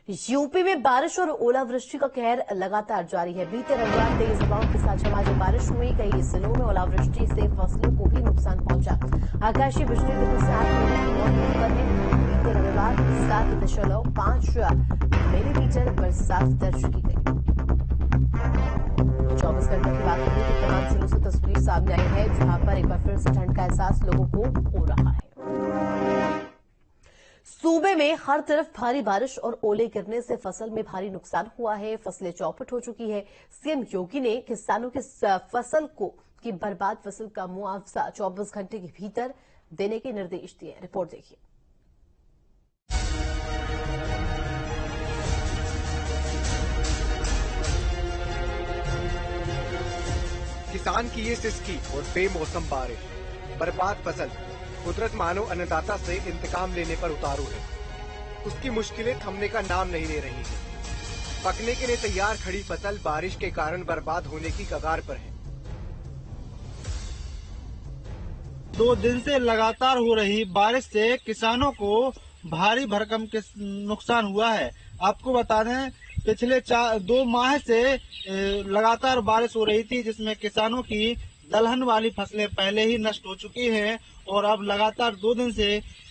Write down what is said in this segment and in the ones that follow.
UP में बारिश और ओलावृष्टि का कहर लगातार जारी है। बीते रविवार तेज हवाओं के साथ झमाझम बारिश हुई। कई जिलों में ओलावृष्टि से फसलों को भी नुकसान पहुंचा। आकाशीय बिजली गिरने से 8 लोगों की मौत होने पर है। बीते रविवार 7.5 मिलीमीटर बरसात दर्ज की गई। 24 घंटों की बात करें तो तमाम जिलों से तस्वीर सामने आई है, जहां पर एक बार फिर से ठंड का एहसास लोगों को हो रहा है। सूबे में हर तरफ भारी बारिश और ओले गिरने से फसल में भारी नुकसान हुआ है। फसलें चौपट हो चुकी है। सीएम योगी ने किसानों की फसल की बर्बाद फसल का मुआवजा 24 घंटे के भीतर देने के निर्देश दिए। रिपोर्ट देखिए। किसान की ये सिसकी और बेमौसम बारिश, बर्बाद फसल, कुदरत मानो अन्नदाता से इंतकाम लेने पर उतारू है। उसकी मुश्किलें थमने का नाम नहीं ले रही हैं। पकने के लिए तैयार खड़ी फसल बारिश के कारण बर्बाद होने की कगार पर है। 2 दिन से लगातार हो रही बारिश से किसानों को भारी भरकम के नुकसान हुआ है। आपको बता दें, पिछले 2 माह से लगातार बारिश हो रही थी, जिसमें किसानों की दलहन वाली फसलें पहले ही नष्ट हो चुकी हैं और अब लगातार 2 दिन से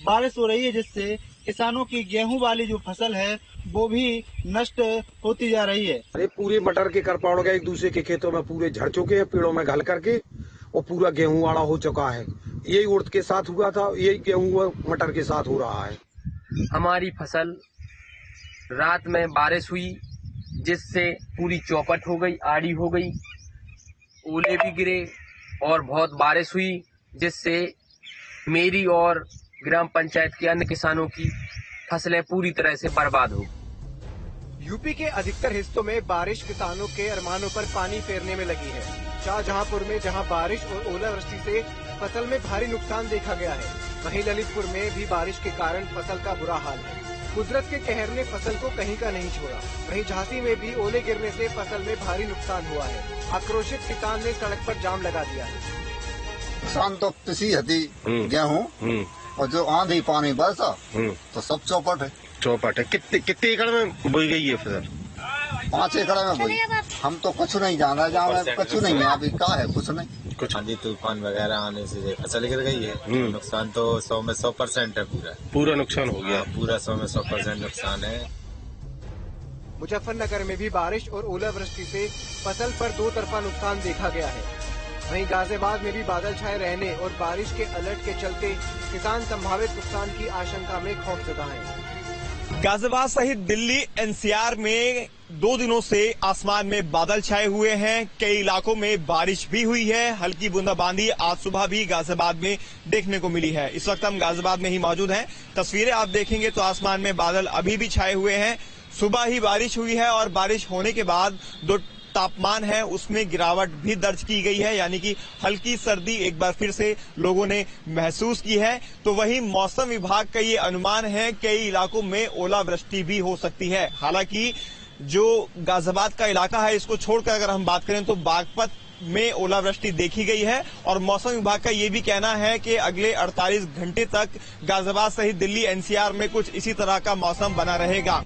बारिश हो रही है, जिससे किसानों की गेहूं वाली जो फसल है वो भी नष्ट होती जा रही है। अरे पूरे मटर के करपाड़ गए, एक दूसरे के खेतों में पूरे झड़ चुके हैं, पेड़ों में घल करके, और पूरा गेहूं वाड़ा हो चुका है। यही उड़द के साथ हुआ था, यही गेहूं मटर के साथ हो रहा है। हमारी फसल रात में बारिश हुई, जिससे पूरी चौपट हो गई, आड़ी हो गई, ओले भी गिरे और बहुत बारिश हुई, जिससे मेरी और ग्राम पंचायत के अन्य किसानों की फसलें पूरी तरह से बर्बाद हो। यूपी के अधिकतर हिस्सों में बारिश किसानों के अरमानों पर पानी फेरने में लगी है। शाहजहांपुर में जहां बारिश और ओलावृष्टि से फसल में भारी नुकसान देखा गया है, वहीं ललितपुर में भी बारिश के कारण फसल का बुरा हाल है। कुदरत के कहर ने फसल को कहीं का नहीं छोड़ा। वहीं झांसी में भी ओले गिरने से फसल में भारी नुकसान हुआ है। आक्रोशित किसान ने सड़क पर जाम लगा दिया है। किसान तो पिसी हती गेहूँ, और जो आंधी पानी बरसा तो सब चौपट है। चौपट है। कितने एकड़ में बोई गई है फसल? 5 एकड़ में बोई। हम तो कुछ नहीं जान रहे, जहाँ कुछ नहीं है अभी, क्या है कुछ नहीं। कुछ आंधी तूफान वगैरह आने से फसल गिर गई है। नुकसान तो 100 में 100% है। पूरा नुकसान हो गया। पूरा 100 में 100% नुकसान है। मुजफ्फरनगर में भी बारिश और ओलावृष्टि से फसल पर 2 तरफा नुकसान देखा गया है। वहीं गाजियाबाद में भी बादल छाए रहने और बारिश के अलर्ट के चलते किसान संभावित नुकसान की आशंका में खौफजदा हैं। गाजियाबाद सहित दिल्ली एनसीआर में 2 दिनों से आसमान में बादल छाए हुए हैं। कई इलाकों में बारिश भी हुई है। हल्की बूंदाबांदी आज सुबह भी गाजियाबाद में देखने को मिली है। इस वक्त हम गाजियाबाद में ही मौजूद हैं। तस्वीरें आप देखेंगे तो आसमान में बादल अभी भी छाए हुए हैं। सुबह ही बारिश हुई है और बारिश होने के बाद जो तापमान है उसमें गिरावट भी दर्ज की गई है, यानी कि हल्की सर्दी एक बार फिर से लोगों ने महसूस की है। तो वहीं मौसम विभाग का ये अनुमान है कई इलाकों में ओलावृष्टि भी हो सकती है। हालांकि जो गाजियाबाद का इलाका है, इसको छोड़कर अगर हम बात करें तो बागपत में ओलावृष्टि देखी गई है और मौसम विभाग का ये भी कहना है कि अगले 48 घंटे तक गाजियाबाद सहित दिल्ली एनसीआर में कुछ इसी तरह का मौसम बना रहेगा।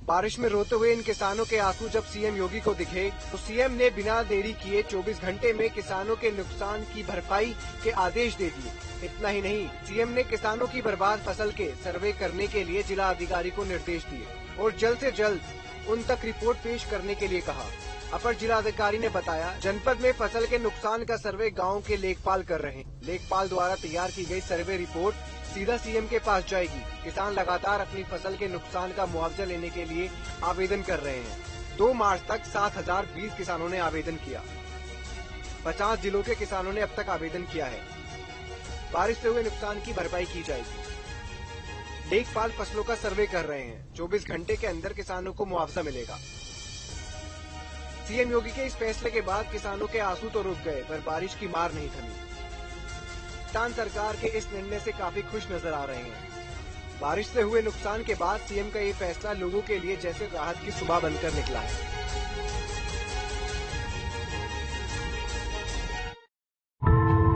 बारिश में रोते हुए इन किसानों के आंसू जब सीएम योगी को दिखे तो सीएम ने बिना देरी किए 24 घंटे में किसानों के नुकसान की भरपाई के आदेश दे दिए। इतना ही नहीं, सीएम ने किसानों की बर्बाद फसल के सर्वे करने के लिए जिला अधिकारी को निर्देश दिए और जल्द से जल्द उन तक रिपोर्ट पेश करने के लिए कहा। अपर जिला अधिकारी ने बताया, जनपद में फसल के नुकसान का सर्वे गाँव के लेखपाल कर रहे हैं। लेखपाल द्वारा तैयार की गई सर्वे रिपोर्ट सीधा सीएम के पास जाएगी। किसान लगातार अपनी फसल के नुकसान का मुआवजा लेने के लिए आवेदन कर रहे हैं। 2 मार्च तक 7020 किसानों ने आवेदन किया। 50 जिलों के किसानों ने अब तक आवेदन किया है। बारिश से हुए नुकसान की भरपाई की जाएगी। लेखपाल फसलों का सर्वे कर रहे हैं। 24 घंटे के अंदर किसानों को मुआवजा मिलेगा। सीएम योगी के इस फैसले के बाद किसानों के आंसू तो रुक गए, पर बारिश की मार नहीं थमी। किसान सरकार के इस निर्णय से काफी खुश नजर आ रहे हैं। बारिश से हुए नुकसान के बाद सीएम का ये फैसला लोगों के लिए जैसे राहत की सुबह बनकर निकला है।